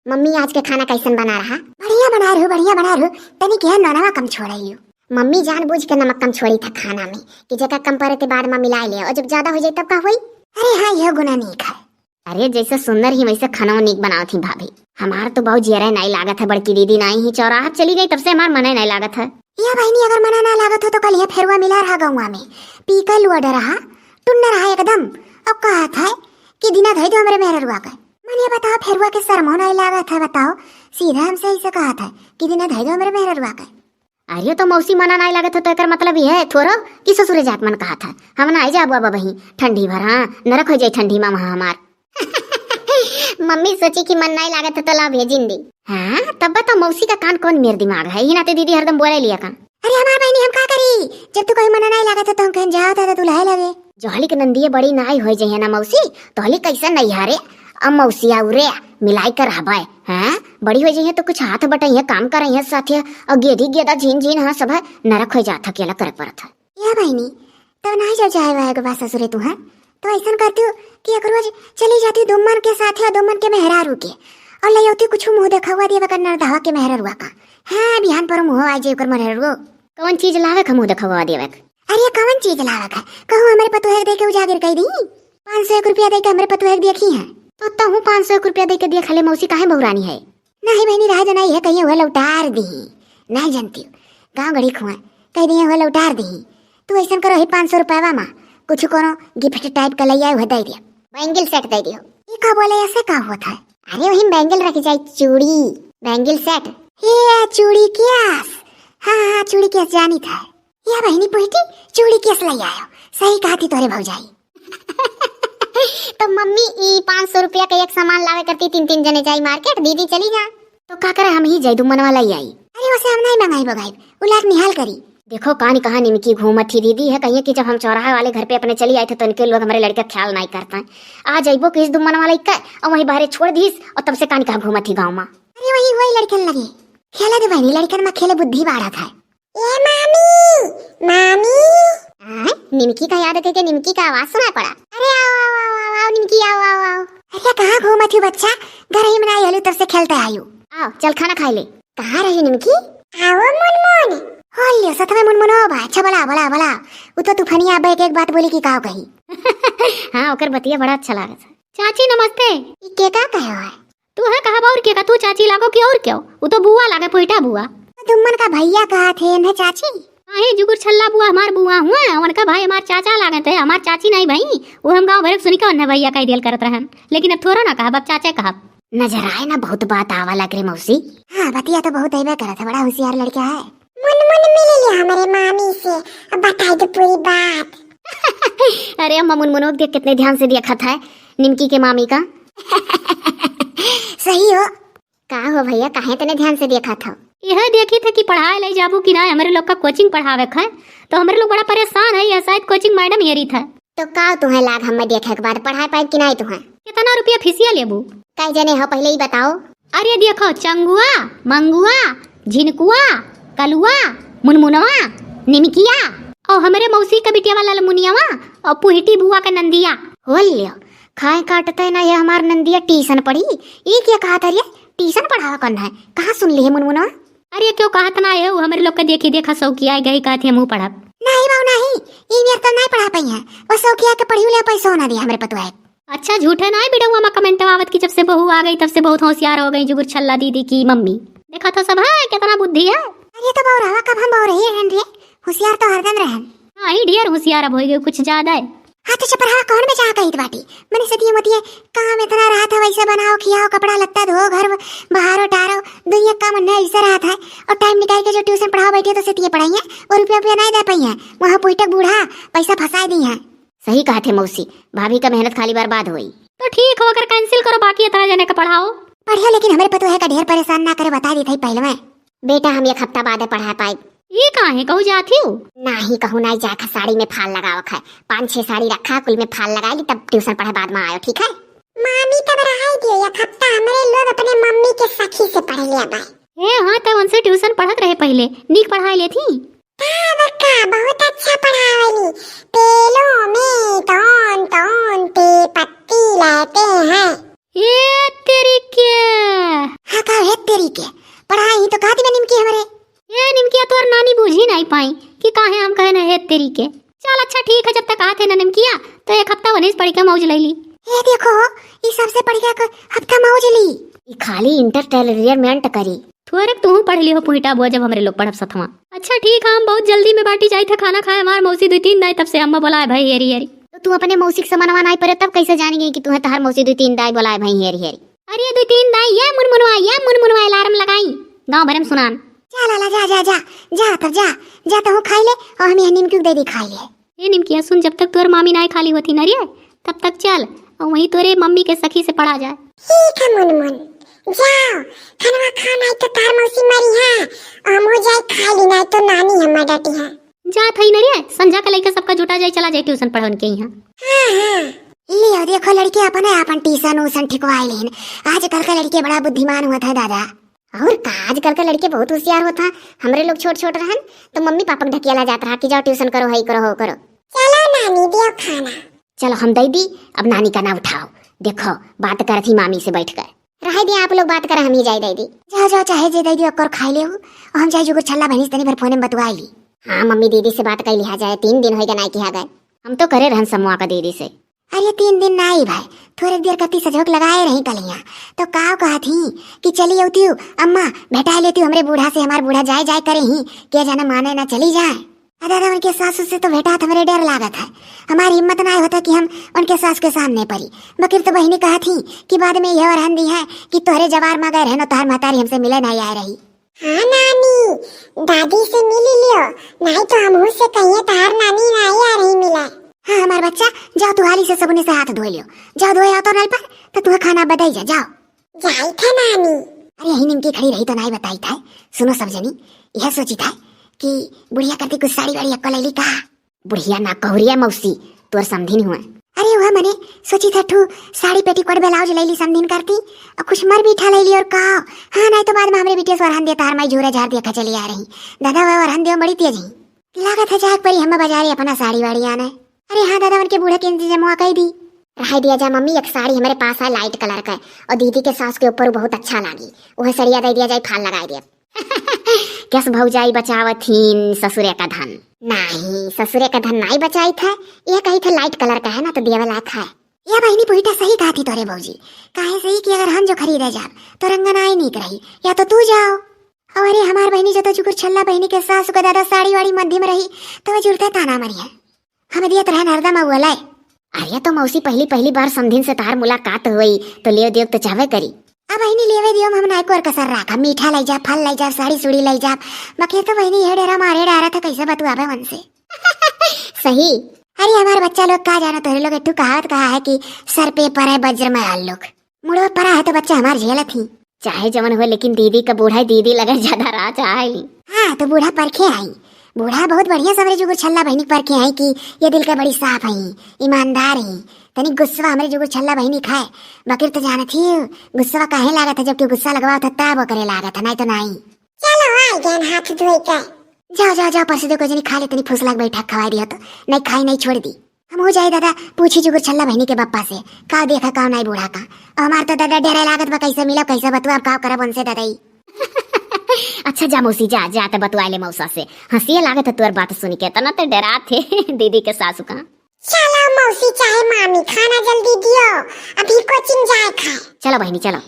Mummy आज के खाना कैसन बना रहा? बढ़िया बना रही, बढ़िया बना रही। तनी क्या नमक कम छोड़ाई। मम्मी जानबूझ के नमक कम छोड़ी था खाना में कि जगह कम पड़े के बाद में मिला ले, और जब ज्यादा हो जाए तब का हुई? अरे हाँ, यह गुना नहीं है। अरे जैसे सुंदर ही वैसे खाना नीक बनाओ थी भाभी। हमार तो बहुत जियरा नहीं लागत है। बड़की दीदी नहीं ही चौराहा चली गई तब से हमार मन नहीं लागत है। या बहनी अगर मना ना लागत हो तो कल यह फेरवा मिला रहा गाँव में, पीकर लुआ रहा, टुन्ना रहा एकदम। अब कहा था कि दिना धई तो हमारे मेहर रुआ गए। मन ये बताओ फेरवा के शर्मो नहीं लागत है? बताओ सीधा हमसे ऐसे कहा था कि दिना धई तो हमारे मेहर रुआ गए। अरे तो मौसी मना नहीं लागत हो तो एक मतलब ये है थोड़ा कि ससुरे जात मन कहा था हम ना जा बाबा बही ठंडी भर। हाँ नरक हो जाए ठंडी में वहाँ हमार। मम्मी सोची कि मन नहीं लागत है तो ला भेजिन दी। हाँ तब बता मौसी का कान कौन मेरे दिमाग है ही नाते दीदी हरदम बोले लिया का। अरे हमार बहनी हम का करी? जब तू कोई मना नहीं लागत है तो हम कहीं जाओ था तू लहे लगे। जोहली के नंदिये बड़ी नाई हो जाए ना मौसी, तोहली कैसा नहीं हारे। अब मौसी आउरे मिलाई कर हबाए हैं बड़ी हो जाइए तो कुछ हाथ बटाइए काम कराइए साथ और गेदी गेदा झीन झीन हाँ सब है नरक हो जाता अकेला करे पड़ता है। या बहनी तो नहीं जब जाए वाहे बात ससुरे तू है तो ऐसा करती हूँ कि एक रोज चली जाती दुम्मन के साथ या दुम्मन के मेहरा रुके और ले जाती कुछ मुँह देखा हुआ दिया करना धावा के मेहरा रुआ का। हाँ बिहान पर मुँह आ जाए मेहरा रुआ कौन चीज लावे का मुँह देखा हुआ दिया। अरे कौन चीज लावे का कहूँ हमारे पतोहर दे के उजागर कही दी 500 रुपया दे के हमारे पतोहर देखी है तो हूँ 500 रुपया दे के दिया खाले मौसी काहे बहुरानी है? नहीं बहनी रह जाना है कहीं हुआ लौटार दी नहीं जानती हूँ गाँव गड़ी खुआ कह दिए हुआ लौटार दी। तू ऐसा करो 500 रुपया माँ कुछ करो गिफ्ट टाइप का ले आए हुआ दे दिया बैंगल सेट दे दियो। ये का बोले ऐसे का हुआ था? अरे वही बैंगल रखी जाए चूड़ी बैंगल सेट। ये चूड़ी केस? हाँ चूड़ी केस जानी था। या बहनी पोइटी चूड़ी केस ले आयो सही कहा थी तोरे भौजाई। तो मम्मी 500 रुपया का एक सामान लावे करती 3 जने जाई मार्केट दीदी चली जा तो का करे हम ही जाई दुमन वाला ही आई। अरे वैसे हम नहीं मंगाई बगाई उलाट निहाल करी। देखो कहानी कहानी में की घूमत थी दीदी है कहिए कि जब हम चौराहा वाले घर पे अपने चली आए थे तो इनके लोग हमारे लड़के ख्याल नहीं करते हैं। आ जाइबो किस दुमन वाला इक्का और वही बाहर छोड़ दीस और तब से कहानी कहा घूमत थी गाँव में। अरे वही लड़कन लगे खेला दे बहनी लड़कन में खेले बुद्धि बाढ़ा था। ए मामी मामी निमकी का याद है कि निमकी का आवाज सुना पड़ा। अरे आओ निमकी आओ आओ आओ। अरे कहाँ घूमत थी बच्चा? घर ही में आई हलू तब से खेलते आयु। आओ चल खाना खा ले। कहाँ रही निमकी? आओ मुनमुन होलियो सतवे मुनमुन हो बा अच्छा भला भला भला वो तो तूफानी आबे एक बात बोली कि काओ कही। हाँ ओकर बतिया बड़ा अच्छा लगा था। चाची नमस्ते। ई के का कहे है? तू है कहा और के का तू चाची लागो कि और क्यों? वो तो बुआ लागे पोइटा बुआ। तुमन का भैया कहा थे न चाची? अरे जुगुर छल्ला बुआ हमार बुआ हुआ उनका भाई हमार चाचा लागत है हमार चाची नहीं भाई। वो हम गाँव भर सुनी का भैया का दिल करत रहन लेकिन अब थोड़ा ना कहा अब चाचा कहा। नजर आए ना बहुत बात आवा लग रही मौसी। हाँ बतिया तो बहुत ऐबे करत है बड़ा होशियार लड़का है। मुनमुन मिल लिया हमारे मामी से अब बताई दो पूरी बात। अरे अम्मा मुनमुन देख कितने ध्यान से देखा था निमकी के मामी का। सही हो का हो भैया काहे तने ध्यान से देखा था? यह देखी थे कि पढ़ाई ले जाबू कि ना हमारे लोग का कोचिंग पढ़ावे है तो हमारे लोग बड़ा परेशान है यह शायद कोचिंग मैडम यही था। तो का तुम्हें लाग हमें देखे के बाद पढ़ाई पाई कि नहीं तुम्हें? कितना रुपया फीसिया लेबू? कई जने हो पहले ही बताओ। अरे देखो चंगुआ मंगुआ झिनकुआ कलुआ मुनमुनवा निमकिया और हमारे मौसी का बिटिया वाला मुनियावा और पुहिटी बुआ का नंदिया हो लियो। खाए काटते ना ये हमार नंदिया ट्यूशन पढ़ी ये क्या कहा था? ट्यूशन पढ़ावा करना है कहाँ सुन ली है मुनमुनवा? अरे क्यों कहा था ना है वो हमारे लोग का देखी देखा शौकिया गई कहा थे मुँह पढ़ा नहीं बाऊ नहीं ये मेरे तो नहीं पढ़ा पाई है वो शौकिया के पढ़ी ले पैसा ना दिया हमारे पतवा है। अच्छा झूठे ना बिड़ा हुआ कमेंट आवत की जब से बहू आ गई तब से बहुत होशियार हो गई जुगुर छल्ला दीदी की मम्मी। देखा तो सब है कितना बुद्धि है। अरे तो बहु रहा कब हम बहु रही है होशियार तो हरदम रहन। हाँ ही ढेर होशियार अब हो गई कुछ ज्यादा है। हाँ तो चपरा कौन में चाह कही बाटी मैंने सती मती है काम इतना रहा था वैसे बनाओ खियाओ कपड़ा लत्ता धो घर बाहर उठारो दुनिया का मन ऐसा रहा था और टाइम निकाल के जो ट्यूशन पढ़ाओ बैठे तो सती पढ़ाई है और रुपया नहीं दे पाई है वहाँ पुइटक बूढ़ा पैसा फंसा दी है। सही कहा थे मौसी भाभी का मेहनत खाली बर्बाद हुई। तो ठीक हो अगर कैंसिल करो बाकी इतना जने का पढ़ाओ पढ़ियो लेकिन हमारे पतो है का ढेर परेशान ना करे बता दी थी पहले में बेटा हम 1 हफ्ता बाद पढ़ा पाए। ये कहाँ है कहूँ जाती हूँ नहीं कहूँ नहीं जाखा साड़ी में फाल लगा रखा है 5-6 साड़ी रखा कुल में फाल लगा ली तब ट्यूशन पढ़े बाद में आयो ठीक है। मामी तब रहा दियो 1 हफ्ता हमारे लोग अपने मम्मी के सखी से पढ़ लिया भाई। हाँ तब उनसे ट्यूशन पढ़त रहे पहले नीक पढ़ाई ले थी बहुत अच्छा पढ़ावली पेलों में तौन तौन पे पत्ती लाते हैं। ये तेरी क्या तेरी के पढ़ाई तो कहती मैं निमकी हमरे। ये निमकिया तोर नानी बूझी नहीं पाई कि काहे हम कहे न हे तेरी के। चल अच्छा ठीक है, जब तक आते न निमकिया तो एक हफ्ता वनीस पढ़ के मौज ले ली। ये देखो ये सबसे बढ़िया हफ्ता मौज ली। ये खाली इंटरटेनमेंट करी। थोड़े तू पढ़ ली हो पुहिटा बुआ जब हमरे लोग पढ़ब सथवा। अच्छा ठीक है, हम बहुत जल्दी में बाटी जाई थे खाना खाए। हमार मौसी 2-3 दाई तब से अम्मा बोलाए भाई हेरी हेरी। तो तू अपने मौसी के समानवा नहीं पड़े तब कैसे जानी गई कि तू है तहार मौसी 2-3 दाई बोलाए भाई हेरी हेरी। अरे 2-3 दाई ये मुनमुनवा अलार्म लगाई गांव भरे में सुनान। चल ला जा जा जा जा तब जा तो खाई ले और हम निमकी दे दी खाई ले। ये निमकिया सुन, जब तक तोर मामी नहीं खाली होती नरिये तब तक चल और वहीं तोरे मम्मी के सखी से पढ़ा जाए। ठीक है मुनमुन, जाओ खाना खाना तो तार मौसी मरी है और मो जाए खा ली नहीं तो नानी हमार डांटी है। जा थई नरिये संजा के लेके सबका जुटा जाए, चला जाए ट्यूशन पढ़न के यहाँ। हां ले देखो लड़के अपन ट्यूशन उसन ठिकवाई लेन। आजकल का लड़के बड़ा बुद्धिमान हुआ था दादा। और का आजकल का लड़के बहुत होशियार होता। हमरे लोग छोट छोट रहन तो मम्मी पापा के ढकियाला जाता रहा कि जाओ ट्यूशन करो, हई करो हो करो। चलो नानी दियो खाना। चलो हम दे दी, अब नानी का ना उठाओ। देखो बात कर थी मामी से बैठ कर। रह दिया आप लोग बात कर, हम ही जाए दे दी। जाओ जाओ चाहे जे दे दी और खाई ले हो। हम जाए जो छल्ला बहनी तनी भर फोन में बतवाई ली। हाँ मम्मी दीदी से बात कर लिया जाए, 3 दिन होगा नहीं किया गए। हम तो करे रहन समूह का दीदी से। अरे 3 दिन नहीं भाई, थोड़ी देर कती सजोक लगाए रही कलिया तो काव कहा थी कि चली आती हूँ अम्मा बैठा लेती हूँ हमरे बूढ़ा से। हमार बूढ़ा जाए जाए करे ही क्या जाना माने ना चली जाए। दादा उनके सासू से तो बेटा हमारे डर लागत है। हमारी हिम्मत ना होता कि हम उनके सास के सामने पड़ी। बकीर तो बहनी कहा थी कि बाद में यह रहन दी है कि तोहरे जवार में गए रहनो तोहर महतारी हमसे मिले नहीं आ रही। हाँ नानी दादी से मिली लियो, नहीं तो हम से कहिए तोहर नानी नहीं आ रही मिले। हाँ हमार बच्चा जाओ तू हाली से सबने से हाथ धो लियो। जाओ धोए आओ तो नल पर तो तू खाना बताई जा जाओ। जाई था नानी। अरे यही निमकी खड़ी रही तो नहीं बताई था। सुनो सब जनी यह सोची था कि बुढ़िया करती कुछ साड़ी वाड़ी अक्का ले ली का। बुढ़िया ना कहुरिया मौसी तोर समधिन हुआ। अरे वह मैंने सोची था ठू साड़ी पेटीकोट ब्लाउज ले ली समधिन करती और कुछ मर भी उठा ले ली और कहा हाँ नहीं तो बाद में हमरे बिटिया स्वरहन दे तार माई झूरा झाड़ दिया चली आ रही। दादा वह वरहन दे बड़ी तेज ही लागत है जाग परी हम बाजारे अपना साड़ी वाड़ी आना। अरे हाँ दादा उनके बूढ़े के इंतजाम कही दी। रह दिया जा मम्मी, एक साड़ी हमारे पास है लाइट कलर का और दीदी के सास के ऊपर बहुत अच्छा लगी। वह सरिया दे दिया जाए, फाल लगा दिया। कैस भौजाई बचावथीन ससुरे का धन। नहीं ससुरे का धन नहीं बचाई था, यह कही था लाइट कलर का है ना तो दिया लायक है। यह बहनी पुहिटा सही कहा थी तोरे भौजी। काहे सही कि अगर हम जो खरीदे जा तो रंगना ही नहीं रही या तो तू जाओ। और अरे हमार बहनी जो तो चुकुर छल्ला बहनी के सास को दादा साड़ी वाड़ी मध्य में रही तो वह जुड़ते ताना मरिया हमें दिया तो रहन हरदम अव्वल है। अरे तो मौसी पहली बार समधिन से तार मुलाकात हुई तो ले दियो तो चाहे करी। अब बहनी लेवे दियो हम नाई को और कसर रखा मीठा ले जा फल ले जा साड़ी सुड़ी ले जा। बाकी तो बहनी ये डेरा मारे डारा था कैसे बतुआवे मन से। सही। अरे हमारे बच्चा लोग कहा जाना तोरे लोग एक कहावत कहा है कि सर पे पर है वज्र में लोग मुड़ो परा है तो बच्चा हमार झेल थी। चाहे जवन हो लेकिन दीदी का बूढ़ा दीदी लगे ज्यादा राह चाहे। हाँ तो बूढ़ा परखे आई। बूढ़ा बहुत बढ़िया समरे जुगुर छल्ला बहनी परखे आई कि ये दिल का बड़ी साफ है ईमानदार है। तनी गुस्सा हमारे जुगुर छल्ला बहनी खाए। बकीर तो जाना थी गुस्सा काहे लागत है, जबकि गुस्सा लगवाओ था तब वो करे लागत है नहीं तो नहीं। चलो आ गए हाथ धोई के जाओ जाओ जाओ परसों को जनी खा ले तनी फुसला बैठा खवा दिया तो नहीं खाई नहीं छोड़ दी। हम हो जाए दादा पूछी जुगुर छल्ला बहनी के बप्पा से का देखा का नहीं बूढ़ा का। हमार तो दादा डेरा लागत बा कैसे मिला कैसे बतुआ अब का करब उनसे दादा। अच्छा जा मौसी जा जा तो बतवा ले मौसा से। हंसी लागत है तोर बात सुन के तना तो डरा थे दीदी के सासू का। चलो मौसी चाहे मामी खाना जल्दी दियो अभी कोचिंग जाए खाए। चलो बहनी चलो।